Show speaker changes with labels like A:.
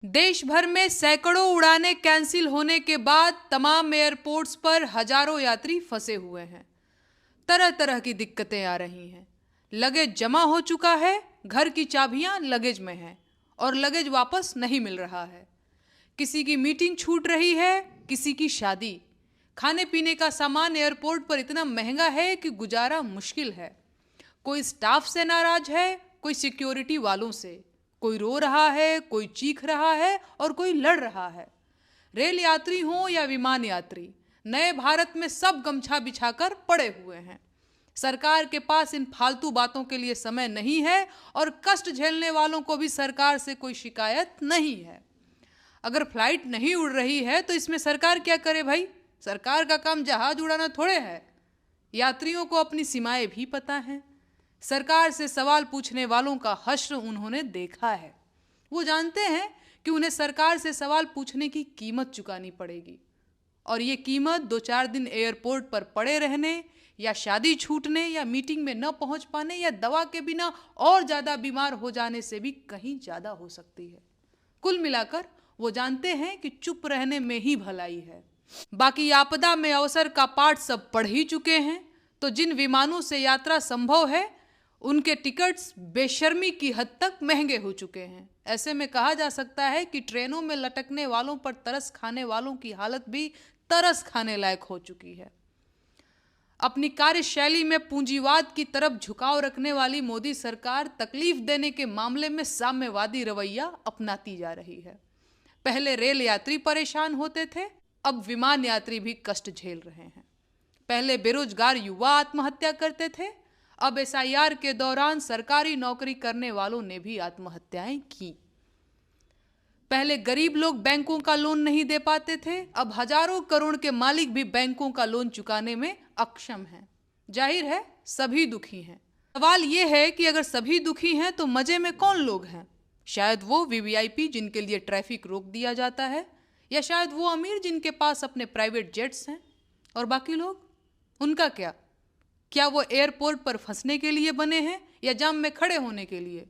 A: देश भर में सैकड़ों उड़ानें कैंसिल होने के बाद तमाम एयरपोर्ट्स पर हजारों यात्री फंसे हुए हैं। तरह तरह की दिक्कतें आ रही हैं। लगेज जमा हो चुका है, घर की चाबियां लगेज में हैं और लगेज वापस नहीं मिल रहा है। किसी की मीटिंग छूट रही है, किसी की शादी। खाने पीने का सामान एयरपोर्ट पर इतना महंगा है कि गुजारा मुश्किल है। कोई स्टाफ से नाराज है, कोई सिक्योरिटी वालों से। कोई रो रहा है, कोई चीख रहा है और कोई लड़ रहा है। रेल यात्री हों या विमान यात्री, नए भारत में सब गमछा बिछाकर पड़े हुए हैं। सरकार के पास इन फालतू बातों के लिए समय नहीं है और कष्ट झेलने वालों को भी सरकार से कोई शिकायत नहीं है। अगर फ्लाइट नहीं उड़ रही है तो इसमें सरकार क्या करे भाई? सरकार का काम जहाज उड़ाना थोड़े है। यात्रियों को अपनी सीमाएं भी पता हैं। सरकार से सवाल पूछने वालों का हश्र उन्होंने देखा है। वो जानते हैं कि उन्हें सरकार से सवाल पूछने की कीमत चुकानी पड़ेगी और ये कीमत 2-4 दिन एयरपोर्ट पर पड़े रहने या शादी छूटने या मीटिंग में न पहुंच पाने या दवा के बिना और ज़्यादा बीमार हो जाने से भी कहीं ज़्यादा हो सकती है। कुल मिलाकर वो जानते हैं कि चुप रहने में ही भलाई है। बाकी आपदा में अवसर का पाठ सब पढ़ ही चुके हैं, तो जिन विमानों से यात्रा संभव है उनके टिकट्स बेशर्मी की हद तक महंगे हो चुके हैं। ऐसे में कहा जा सकता है कि ट्रेनों में लटकने वालों पर तरस खाने वालों की हालत भी तरस खाने लायक हो चुकी है। अपनी कार्यशैली में पूंजीवाद की तरफ झुकाव रखने वाली मोदी सरकार तकलीफ देने के मामले में साम्यवादी रवैया अपनाती जा रही है। पहले रेल यात्री परेशान होते थे, अब विमान यात्री भी कष्ट झेल रहे हैं। पहले बेरोजगार युवा आत्महत्या करते थे, अब एसआईआर के दौरान सरकारी नौकरी करने वालों ने भी आत्महत्याएं की। पहले गरीब लोग बैंकों का लोन नहीं दे पाते थे, अब हजारों करोड़ के मालिक भी बैंकों का लोन चुकाने में अक्षम हैं। जाहिर है सभी दुखी हैं। सवाल यह है कि अगर सभी दुखी हैं तो मजे में कौन लोग हैं? शायद वो वीवीआईपी जिनके लिए ट्रैफिक रोक दिया जाता है, या शायद वो अमीर जिनके पास अपने प्राइवेट जेट्स हैं। और बाकी लोग, उनका क्या? क्या वो एयरपोर्ट पर फंसने के लिए बने हैं या जाम में खड़े होने के लिए?